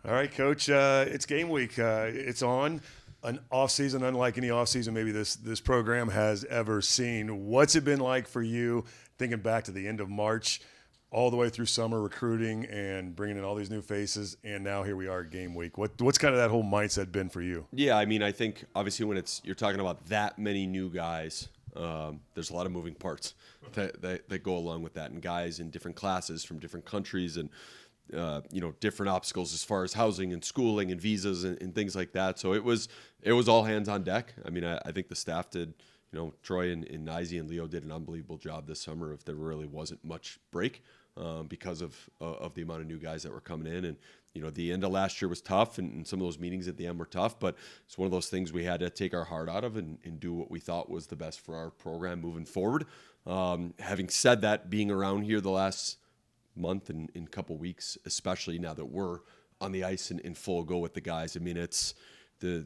All right, Coach. It's game week. It's on an off season, unlike any off season maybe this program has ever seen. What's it been like for you, thinking back to the end of March, all the way through summer recruiting and bringing in all these new faces, and now here we are at game week. What's kind of that whole mindset been for you? Yeah, I mean, I think obviously when you're talking about that many new guys, there's a lot of moving parts that go along with that, and guys in different classes from different countries and different obstacles as far as housing and schooling and visas and things like that. So it was all hands on deck. I mean, I think the staff did, Troy and Nizy and Leo did an unbelievable job this summer. If there really wasn't much break because of the amount of new guys that were coming in. And, the end of last year was tough, and some of those meetings at the end were tough, but it's one of those things we had to take our heart out of and do what we thought was the best for our program moving forward. Having said that, being around here the last month and in couple weeks, especially now that we're on the ice in full go with the guys. I mean, it's the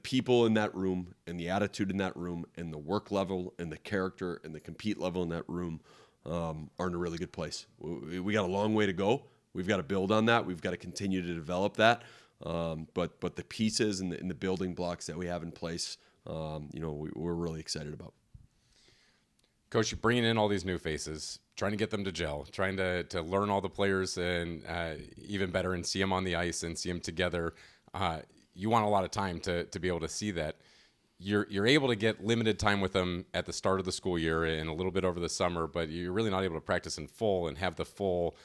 people in that room and the attitude in that room and the work level and the character and the compete level in that room are in a really good place. We got a long way to go. We've got to build on that. We've got to continue to develop that. But the pieces and the building blocks that we have in place, we're really excited about. Coach, you're bringing in all these new faces, trying to get them to gel, trying to learn all the players and even better and see them on the ice and see them together. You want a lot of time to be able to see that. You're able to get limited time with them at the start of the school year and a little bit over the summer, but you're really not able to practice in full and have the full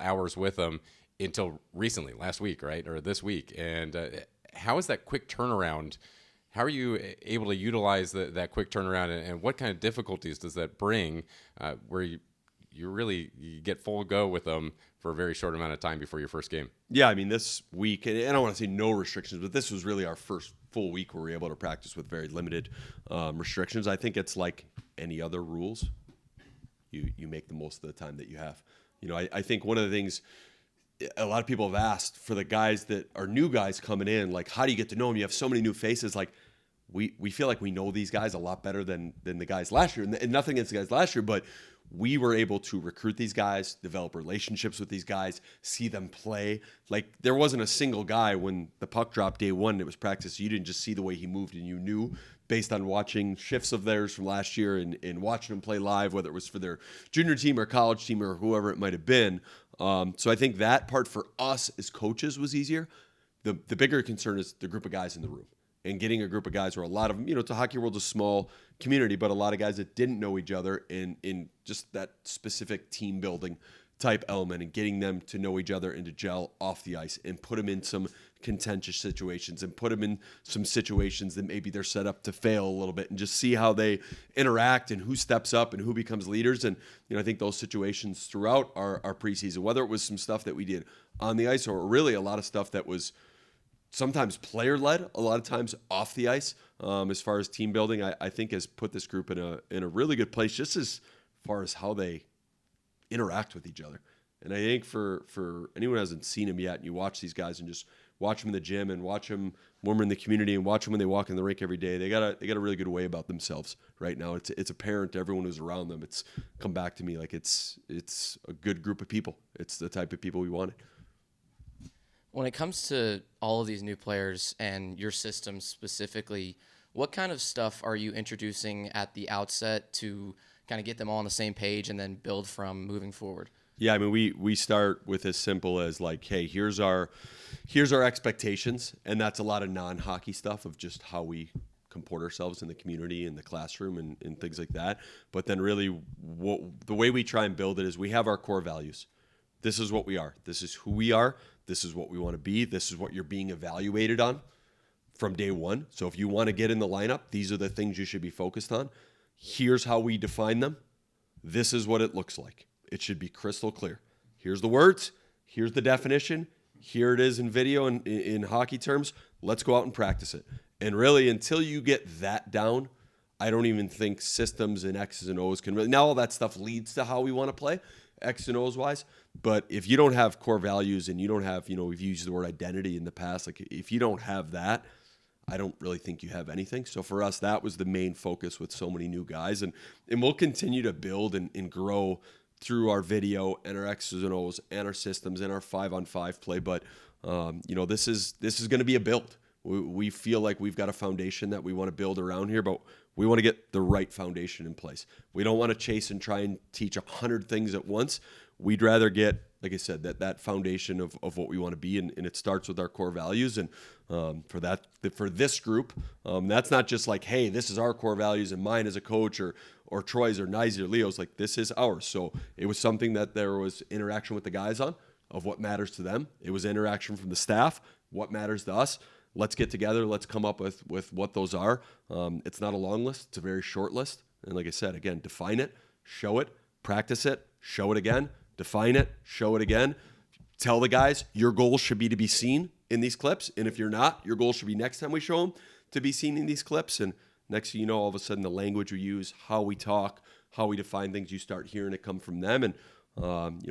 hours with them until recently, last week, right, or this week. And how is that quick turnaround? How are you able to utilize that quick turnaround, and what kind of difficulties does that bring where you get full go with them for a very short amount of time before your first game? Yeah, I mean, this week, and I don't want to say no restrictions, but this was really our first full week where we were able to practice with very limited restrictions. I think it's like any other rules. You make the most of the time that you have. I think one of the things a lot of people have asked for the guys that are new guys coming in, like, how do you get to know them? You have so many new faces. Like, we feel like we know these guys a lot better than the guys last year. And nothing against the guys last year, but we were able to recruit these guys, develop relationships with these guys, see them play. Like, there wasn't a single guy when the puck dropped day one and it was practice. You didn't just see the way he moved, and you knew based on watching shifts of theirs from last year and watching them play live, whether it was for their junior team or college team or whoever it might have been. So I think that part for us as coaches was easier. The bigger concern is the group of guys in the room and getting a group of guys where a lot of them, it's a hockey world's a small community, but a lot of guys that didn't know each other in just that specific team building type element and getting them to know each other and to gel off the ice and put them in some contentious situations and put them in some situations that maybe they're set up to fail a little bit and just see how they interact and who steps up and who becomes leaders. And, I think those situations throughout our preseason, whether it was some stuff that we did on the ice or really a lot of stuff that was sometimes player-led, a lot of times off the ice, as far as team building, I think has put this group in a really good place just as far as how they interact with each other. And I think for anyone who hasn't seen them yet, and you watch these guys and just watch them in the gym and watch them when we're in the community and watch them when they walk in the rink every day, they got a really good way about themselves right now. It's apparent to everyone who's around them. It's come back to me like it's a good group of people. It's the type of people we wanted. When it comes to all of these new players and your system specifically, what kind of stuff are you introducing at the outset to kind of get them all on the same page and then build from moving forward? Yeah, I mean, we start with as simple as like, hey, here's our expectations, and that's a lot of non-hockey stuff of just how we comport ourselves in the community, in the classroom, and things like that. But then really the way we try and build it is we have our core values. This is what we are. This is who we are. This is what we want to be. This is what you're being evaluated on from day one. So if you want to get in the lineup, these are the things you should be focused on. Here's how we define them. This is what it looks like. It should be crystal clear. Here's the words. Here's the definition. Here it is in video and in hockey terms. Let's go out and practice it. And really, until you get that down, I don't even think systems and X's and O's can really. Now all that stuff leads to how we want to play, X and O's wise. But if you don't have core values and you don't have, we've used the word identity in the past. Like if you don't have that, I don't really think you have anything. So for us, that was the main focus with so many new guys. And we'll continue to build and grow through our video and our X's and O's and our systems and our 5-on-5 play. But This is going to be a build. We feel like we've got a foundation that we want to build around here, but we want to get the right foundation in place. We don't want to chase and try and teach 100 things at once. We'd rather get, like I said, that foundation of what we want to be, and it starts with our core values. And for this group, that's not just like, hey, this is our core values and mine as a coach or Troy's or Nizey or Leo's. Like, this is ours. So it was something that there was interaction with the guys on of what matters to them. It was interaction from the staff, what matters to us. Let's get together. Let's come up with what those are. It's not a long list. It's a very short list. And like I said, again, define it, show it, practice it, show it again, define it, show it again. Tell the guys your goal should be to be seen in these clips. And if you're not, your goal should be next time we show them to be seen in these clips. And next thing you know, all of a sudden the language we use, how we talk, how we define things, you start hearing it come from them. And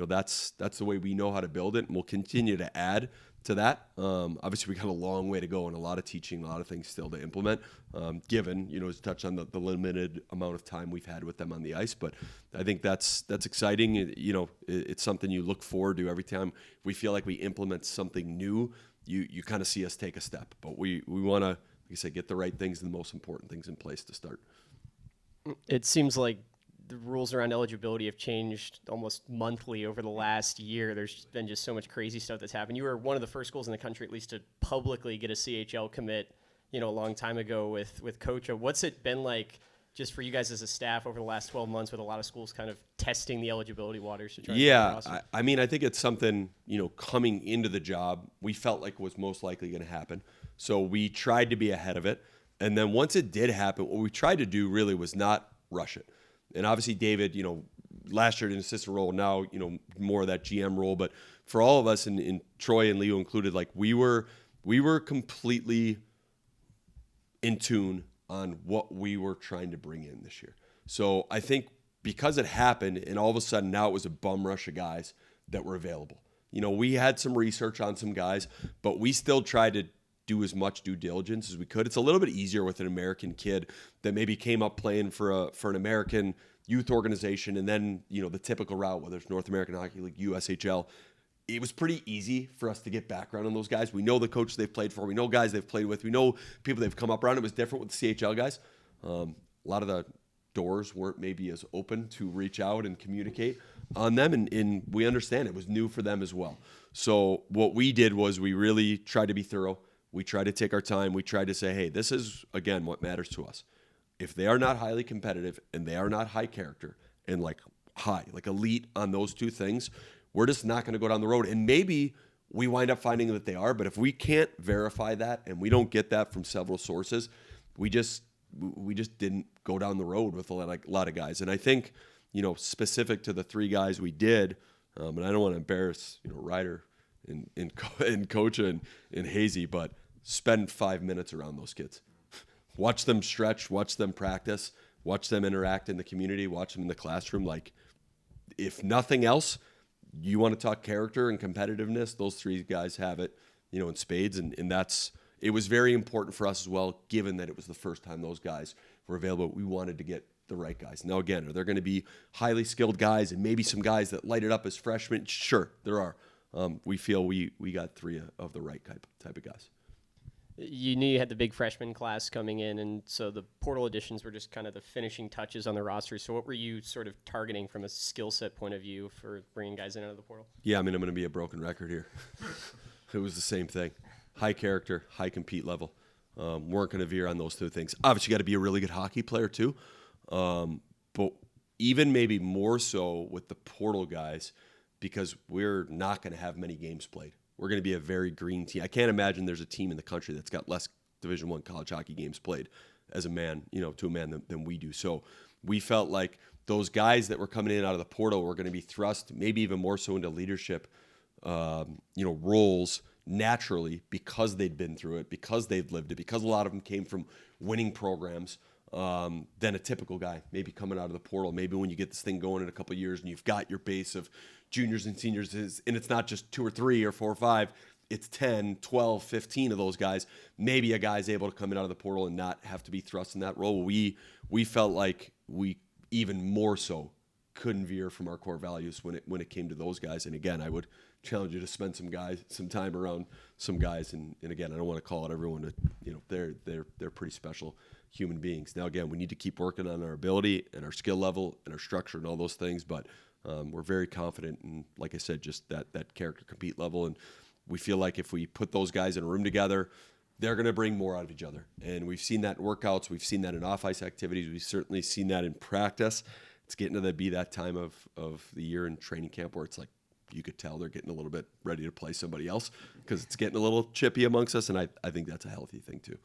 that's the way we know how to build it. And we'll continue to add to that. Obviously, we got a long way to go and a lot of teaching, a lot of things still to implement, given, as touched on the limited amount of time we've had with them on the ice. But I think that's exciting. It's something you look forward to every time we feel like we implement something new. You kind of see us take a step. But we want to, like I said, get the right things and the most important things in place to start. It seems like the rules around eligibility have changed almost monthly over the last year. There's been just so much crazy stuff that's happened. You were one of the first schools in the country, at least, to publicly get a CHL commit, a long time ago with Coach. What's it been like just for you guys as a staff over the last 12 months with a lot of schools kind of testing the eligibility waters to try to Yeah, I mean, I think it's something, coming into the job, we felt like was most likely going to happen. So we tried to be ahead of it. And then once it did happen, what we tried to do really was not rush it. And obviously, David, last year in an assistant role, now, more of that GM role. But for all of us, and Troy and Leo included, like we were completely in tune on what we were trying to bring in this year. So I think because it happened, and all of a sudden now it was a bum rush of guys that were available. We had some research on some guys, but we still tried to do as much due diligence as we could. It's a little bit easier with an American kid that maybe came up playing for an American youth organization, and then the typical route, whether it's North American Hockey League, USHL. It was pretty easy for us to get background on those guys. We know the coaches they've played for. We know guys they've played with. We know people they've come up around. It was different with the CHL guys. A lot of the doors weren't maybe as open to reach out and communicate on them, and we understand it was new for them as well. So what we did was we really tried to be thorough. We tried to take our time. We tried to say, hey, this is, again, what matters to us. If they are not highly competitive and they are not high character and like elite on those two things, we're just not going to go down the road. And maybe we wind up finding that they are, but if we can't verify that and we don't get that from several sources, we just didn't go down the road with a lot of guys. And I think, specific to the three guys we did, and I don't want to embarrass, Ryder and Coach and Hazy, but spend 5 minutes around those kids. Watch them stretch, watch them practice, watch them interact in the community, watch them in the classroom. Like, if nothing else, you want to talk character and competitiveness, those three guys have it, in spades. And it was very important for us as well, given that it was the first time those guys were available. We wanted to get the right guys. Now, again, are there going to be highly skilled guys and maybe some guys that light it up as freshmen? Sure, there are. We feel we got three of the right type of guys. You knew you had the big freshman class coming in, and so the portal additions were just kind of the finishing touches on the roster. So what were you sort of targeting from a skill set point of view for bringing guys in out of the portal? Yeah, I mean, I'm going to be a broken record here. It was the same thing. High character, high compete level. Weren't going to veer on those two things. Obviously, you got to be a really good hockey player too. But even maybe more so with the portal guys, because we're not going to have many games played. We're going to be a very green team. I can't imagine there's a team in the country that's got less Division I college hockey games played as a man, to a man than we do. So we felt like those guys that were coming in out of the portal were going to be thrust maybe even more so into leadership, roles naturally because they'd been through it, because they've lived it, because a lot of them came from winning programs. Than a typical guy, maybe coming out of the portal. Maybe when you get this thing going in a couple of years and you've got your base of juniors and seniors, and it's not just 2 or 3 or 4 or 5, it's 10, 12, 15 of those guys. Maybe a guy's able to come in out of the portal and not have to be thrust in that role. We felt like we even more so couldn't veer from our core values when it came to those guys. And again, I would challenge you to spend some time around some guys. And again, I don't want to call it everyone to, they're pretty special human beings. Now, again, we need to keep working on our ability and our skill level and our structure and all those things. But we're very confident in, like I said, just that character compete level. And we feel like if we put those guys in a room together, they're going to bring more out of each other. And we've seen that in workouts. We've seen that in off-ice activities. We've certainly seen that in practice. It's getting to be that time of the year in training camp where it's like you could tell they're getting a little bit ready to play somebody else because it's getting a little chippy amongst us, and I think that's a healthy thing too.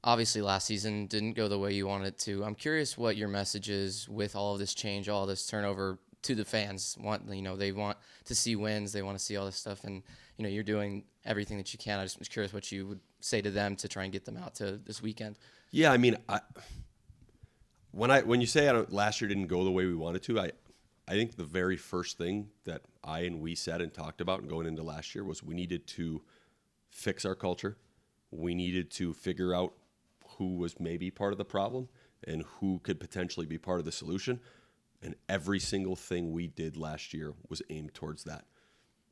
Obviously, last season didn't go the way you wanted it to. I'm curious what your message is with all of this change, all this turnover to the fans. They want to see wins. They want to see all this stuff, and you're doing everything that you can. I just was curious what you would say to them to try and get them out to this weekend. Yeah, I mean, when you say last year didn't go the way we wanted to, I think the very first thing that we said and talked about and going into last year was we needed to fix our culture. We needed to figure out who was maybe part of the problem and who could potentially be part of the solution. And every single thing we did last year was aimed towards that.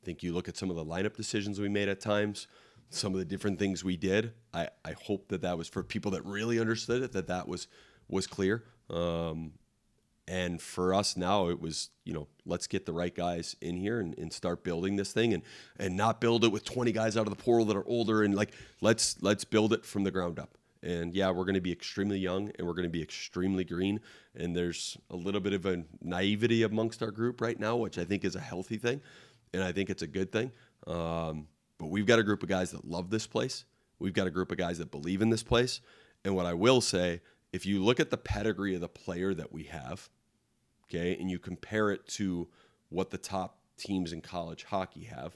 I think you look at some of the lineup decisions we made at times, some of the different things we did. I hope that was for people that really understood it, that was clear. And for us now, it was, let's get the right guys in here and start building this thing and not build it with 20 guys out of the portal that are older and let's build it from the ground up. And yeah, we're going to be extremely young and we're going to be extremely green. And there's a little bit of a naivety amongst our group right now, which I think is a healthy thing. And I think it's a good thing. But we've got a group of guys that love this place. We've got a group of guys that believe in this place. And what I will say, if you look at the pedigree of the player that we have, okay, and you compare it to what the top teams in college hockey have,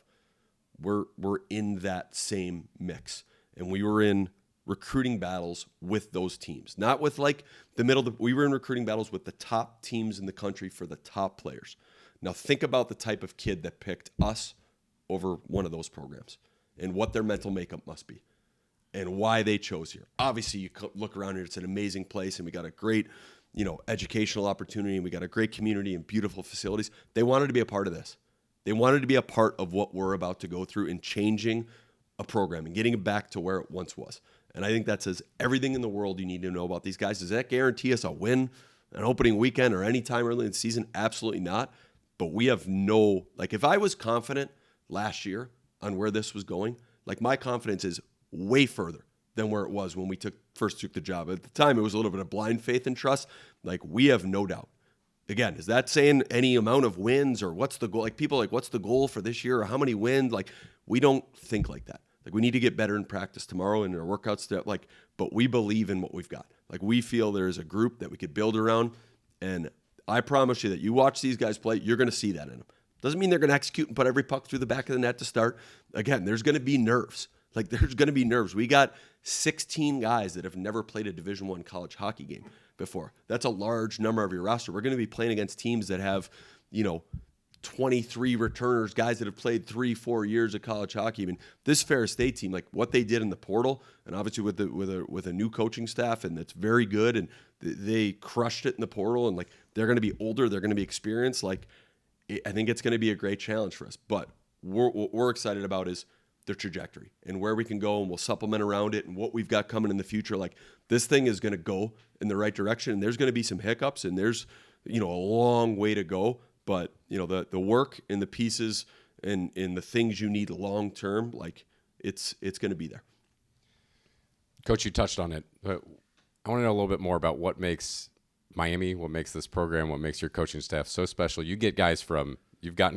we're in that same mix. And we were in recruiting battles with those teams, not with we were in recruiting battles with the top teams in the country for the top players. Now think about the type of kid that picked us over one of those programs and what their mental makeup must be and why they chose here. Obviously, you look around here, it's an amazing place and we got a great, educational opportunity and we got a great community and beautiful facilities. They wanted to be a part of this. They wanted to be a part of what we're about to go through in changing a program and getting it back to where it once was. And I think that says everything in the world you need to know about these guys. Does that guarantee us a win, an opening weekend, or any time early in the season? Absolutely not. But we have if I was confident last year on where this was going, my confidence is way further than where it was when we first took the job. At the time, it was a little bit of blind faith and trust. We have no doubt. Again, is that saying any amount of wins or what's the goal? People what's the goal for this year or how many wins? We don't think like that. We need to get better in practice tomorrow and our workouts. But we believe in what we've got. We feel there's a group that we could build around. And I promise you that you watch these guys play, you're going to see that in them. Doesn't mean they're going to execute and put every puck through the back of the net to start. Again, there's going to be nerves. There's going to be nerves. We got 16 guys that have never played a Division I college hockey game before. That's a large number of your roster. We're going to be playing against teams that have, 23 returners, guys that have played 3-4 years of college hockey. I mean, this Ferris State team, what they did in the portal, and obviously with a new coaching staff, and that's very good, and they crushed it in the portal, and they're going to be older, they're going to be experienced. I think it's going to be a great challenge for us. But what we're excited about is their trajectory and where we can go, and we'll supplement around it and what we've got coming in the future. This thing is going to go in the right direction, and there's going to be some hiccups, and there's a long way to go. But the work and the pieces and the things you need long term, it's going to be there. Coach, you touched on it, but I want to know a little bit more about what makes Miami, what makes this program, what makes your coaching staff so special. You've gotten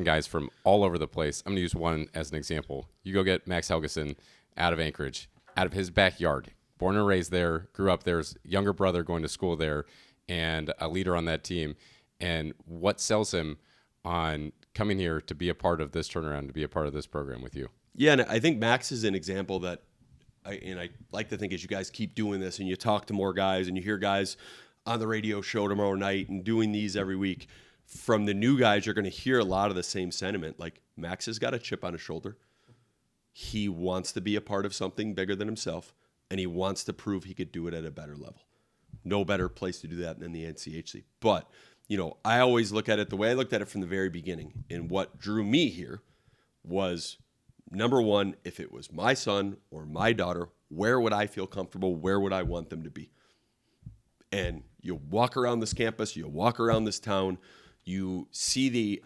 guys from all over the place. I'm going to use one as an example. You go get Max Helgeson out of Anchorage, out of his backyard, born and raised there, grew up there, his younger brother going to school there, and a leader on that team. And what sells him on coming here to be a part of this turnaround, to be a part of this program with you? Yeah, and I think Max is an example that, I like to think as you guys keep doing this and you talk to more guys and you hear guys on the radio show tomorrow night and doing these every week, from the new guys, you're going to hear a lot of the same sentiment. Max has got a chip on his shoulder. He wants to be a part of something bigger than himself, and he wants to prove he could do it at a better level. No better place to do that than the NCHC. But I always look at it the way I looked at it from the very beginning. And what drew me here was, number one, if it was my son or my daughter, where would I feel comfortable? Where would I want them to be? And you walk around this campus, you walk around this town, you see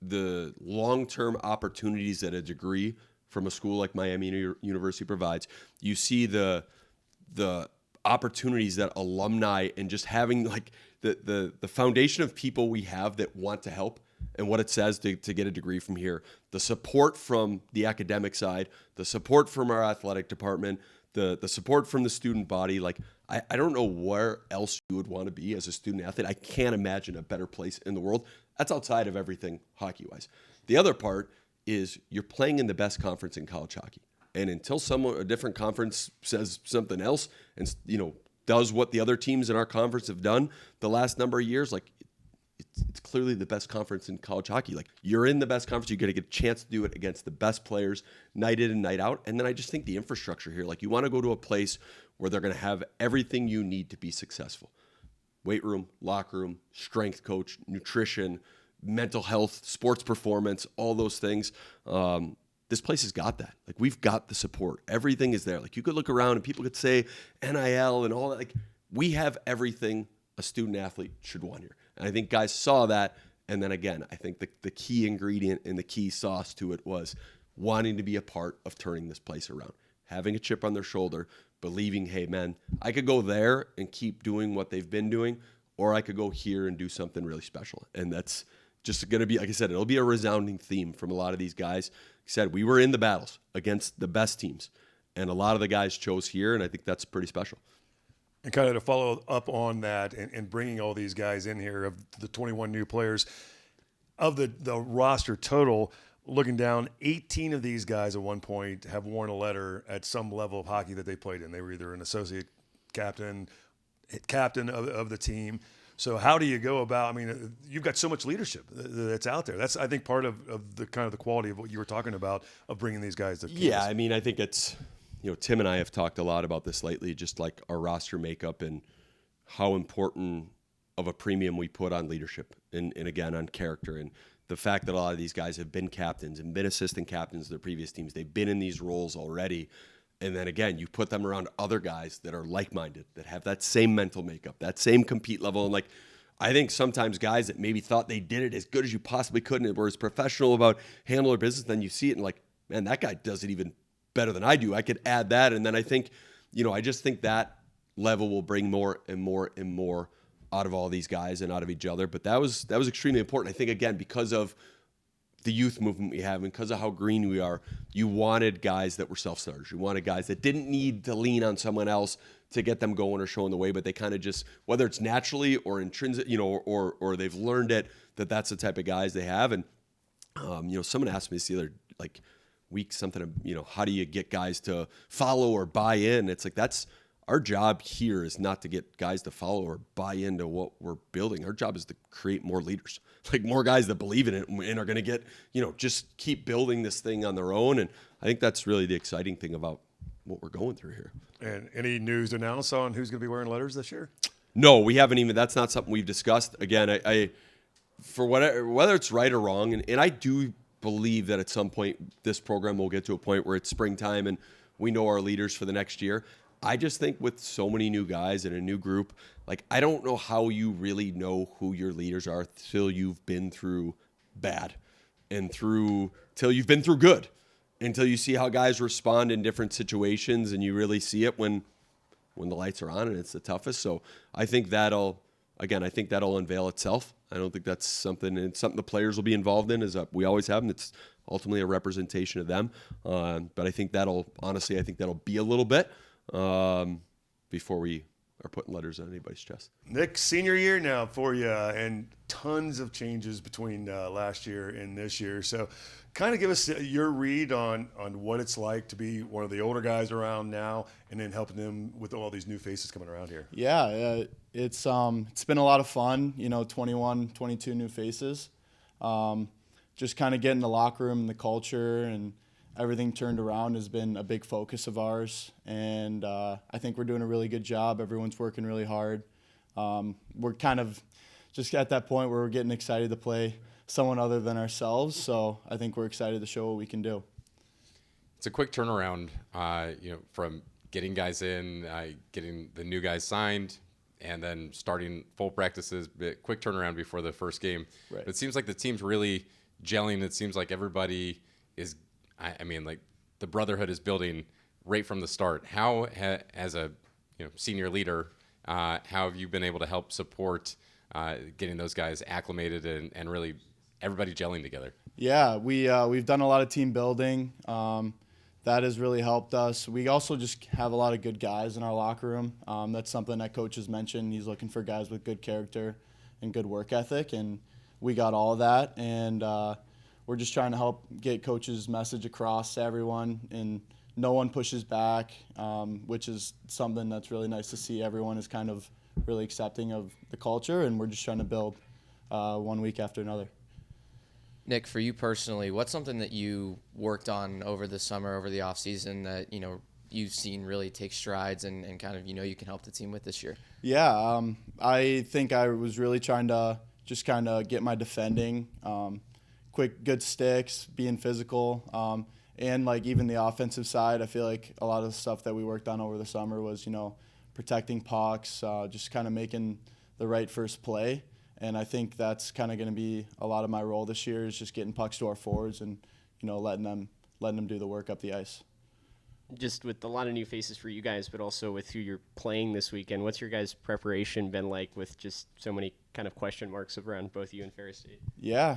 the long-term opportunities that a degree from a school like Miami University provides. You see the opportunities that alumni and just having like the foundation of people we have that want to help and what it says to get a degree from here. The support from the academic side, the support from our athletic department, the support from the student body. Like, I don't know where else you would want to be as a student athlete. I can't imagine a better place in the world. That's outside of everything hockey-wise. The other part is you're playing in the best conference in college hockey. And until a different conference says something else and, does what the other teams in our conference have done the last number of years, like, it's clearly the best conference in college hockey. Like, you're in the best conference. You're going to get a chance to do it against the best players night in and night out. And then I just think the infrastructure here, like, you want to go to a place where they're going to have everything you need to be successful. Weight room, locker room, strength coach, nutrition, mental health, sports performance, all those things. This place has got that. Like, we've got the support. Everything is there. Like, you could look around and people could say NIL and all that. Like, we have everything a student athlete should want here. And I think guys saw that. And then again, I think the key ingredient and the key sauce to it was wanting to be a part of turning this place around, having a chip on their shoulder, believing, hey, man, I could go there and keep doing what they've been doing, or I could go here and do something really special. And that's just going to be, like I said, it'll be a resounding theme from a lot of these guys. Like I said, we were in the battles against the best teams, and a lot of the guys chose here, and I think that's pretty special. And kind of to follow up on that and bringing all these guys in here, of the 21 new players, of the roster total, looking down, 18 of these guys at one point have worn a letter at some level of hockey that they played in. They were either an associate captain of the team. So how do you go about, I mean, you've got so much leadership that's out there. That's, I think, part of the kind of the quality of what you were talking about of bringing these guys to campus. Yeah, I mean, I think it's, Tim and I have talked a lot about this lately, just like our roster makeup and how important of a premium we put on leadership and again, on character. And the fact that a lot of these guys have been captains and been assistant captains of their previous teams. They've been in these roles already. And then again, you put them around other guys that are like-minded, that have that same mental makeup, that same compete level. And like, I think sometimes guys that maybe thought they did it as good as you possibly could and were as professional about handling their business, then you see it and like, man, that guy does it even better than I do. I could add that. And then I think, I just think that level will bring more and more and more out of all these guys and out of each other. But that was extremely important. I think, again, because of the youth movement we have and because of how green we are, you wanted guys that were self-starters. You wanted guys that didn't need to lean on someone else to get them going or showing the way, but they kind of just, whether it's naturally or intrinsic, or they've learned it, that's the type of guys they have. And, someone asked me this the other, week, something, how do you get guys to follow or buy in? It's like, that's our job here, is not to get guys to follow or buy into what we're building. Our job is to create more leaders, like more guys that believe in it and are going to get, just keep building this thing on their own. And I think that's really the exciting thing about what we're going through here. And any news to announce on who's going to be wearing letters this year? No, we haven't even. That's not something we've discussed. Again, I for whether it's right or wrong, and I do believe that at some point this program will get to a point where it's springtime and we know our leaders for the next year. I just think with so many new guys and a new group, I don't know how you really know who your leaders are till you've been through bad and till you've been through good, until you see how guys respond in different situations and you really see it when the lights are on and it's the toughest. So I think that'll unveil itself. I don't think that's something the players will be involved in, as we always have, and it's ultimately a representation of them. But I think that'll be a little bit before we are putting letters on anybody's chest. Nick, senior year now for you, and tons of changes between last year and this year. So kind of give us your read on what it's like to be one of the older guys around now and then helping them with all these new faces coming around here. Yeah, it's been a lot of fun, 21, 22 new faces. Just kind of getting the locker room and the culture and everything turned around has been a big focus of ours. And I think we're doing a really good job. Everyone's working really hard. We're kind of just at that point where we're getting excited to play someone other than ourselves. So I think we're excited to show what we can do. It's a quick turnaround, from getting guys in, getting the new guys signed, and then starting full practices. Quick turnaround before the first game. Right. But it seems like the team's really gelling. It seems like everybody is. Like the brotherhood is building right from the start. How, as a senior leader, how have you been able to help support getting those guys acclimated and really everybody gelling together? Yeah, we've done a lot of team building. That has really helped us. We also just have a lot of good guys in our locker room. That's something that coach has mentioned. He's looking for guys with good character and good work ethic, and we got all of that. And we're just trying to help get coach's message across to everyone, and no one pushes back, which is something that's really nice to see. Everyone is kind of really accepting of the culture, and we're just trying to build 1 week after another. Nick, for you personally, what's something that you worked on over the summer, over the off season that you've seen really take strides and kind of you can help the team with this year? Yeah, I think I was really trying to just kind of get my defending, quick, good sticks, being physical, and like even the offensive side. I feel like a lot of the stuff that we worked on over the summer was protecting pucks, just kind of making the right first play. And I think that's kind of going to be a lot of my role this year, is just getting pucks to our forwards and letting them do the work up the ice. Just with a lot of new faces for you guys, but also with who you're playing this weekend, what's your guys' preparation been like with just so many kind of question marks around both you and Ferris State? Yeah,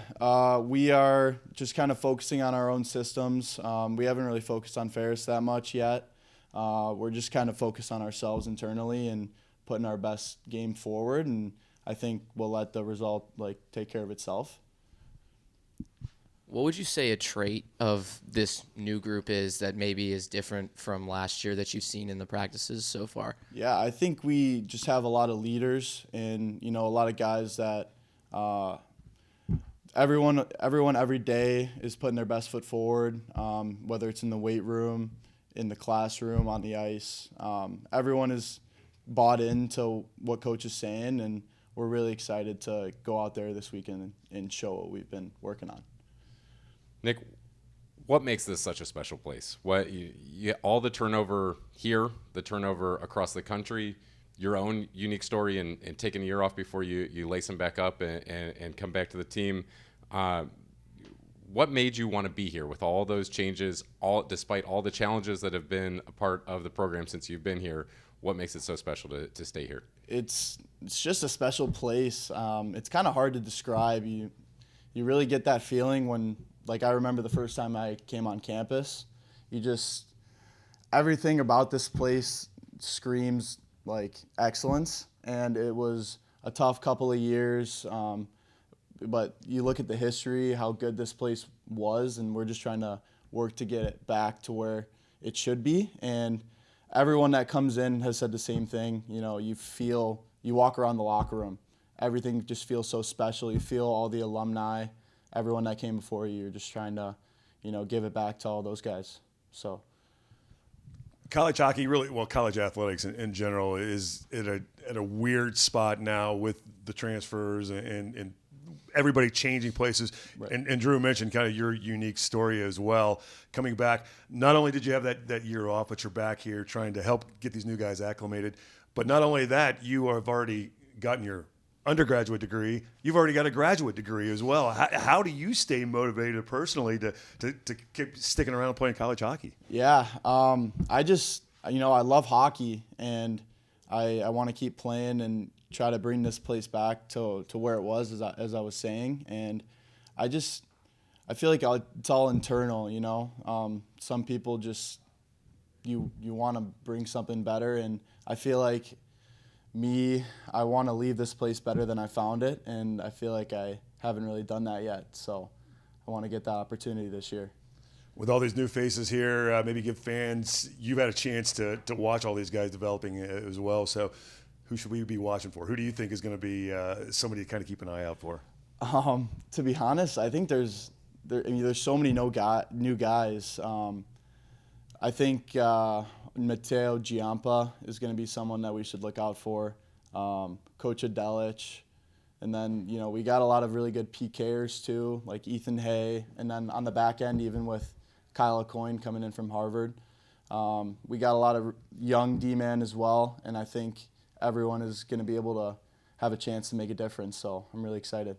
we are just kind of focusing on our own systems. We haven't really focused on Ferris that much yet. We're just kind of focused on ourselves internally and putting our best game forward, and I think we'll let the result take care of itself. What would you say a trait of this new group is that maybe is different from last year that you've seen in the practices so far? Yeah, I think we just have a lot of leaders and, a lot of guys that everyone every day is putting their best foot forward, whether it's in the weight room, in the classroom, on the ice. Everyone is bought into what coach is saying, and we're really excited to go out there this weekend and show what we've been working on. Nick, what makes this such a special place? What all the turnover here, the turnover across the country, your own unique story, and taking a year off before you lace them back up and come back to the team. What made you want to be here with all those changes, despite all the challenges that have been a part of the program since you've been here? What makes it so special to stay here? It's just a special place. It's kind of hard to describe. You really get that feeling when, I remember the first time I came on campus. Everything about this place screams excellence, and it was a tough couple of years. But you look at the history, how good this place was, and we're just trying to work to get it back to where it should be. And everyone that comes in has said the same thing. You walk around the locker room, everything just feels so special. You feel all the alumni, everyone that came before you. You're just trying to, give it back to all those guys. So college hockey, college athletics in general is at a weird spot now with the transfers and everybody changing places. Right. And Drew mentioned kind of your unique story as well. Coming back, not only did you have that year off, but you're back here trying to help get these new guys acclimated. But not only that, you have already gotten your undergraduate degree. You've already got a graduate degree as well. How do you stay motivated personally to keep sticking around playing college hockey? Yeah, I love hockey, and I want to keep playing and try to bring this place back to where it was, as I was saying. And I feel like it's all internal, some people just, you want to bring something better. And I feel like I want to leave this place better than I found it. And I feel like I haven't really done that yet. So I want to get that opportunity this year. With all these new faces here, maybe give fans, you've had a chance to watch all these guys developing as well. So who should we be watching for? Who do you think is going to be somebody to kind of keep an eye out for? To be honest, I think there's so many new guys. I think Matteo Giampa is going to be someone that we should look out for. Coach Adelich, And then, you know, we got a lot of really good PKers too, like Ethan Hay. And then on the back end, even with Kyle Coyne coming in from Harvard. We got a lot of young D-man as well, and I think everyone is going to be able to have a chance to make a difference. So I'm really excited.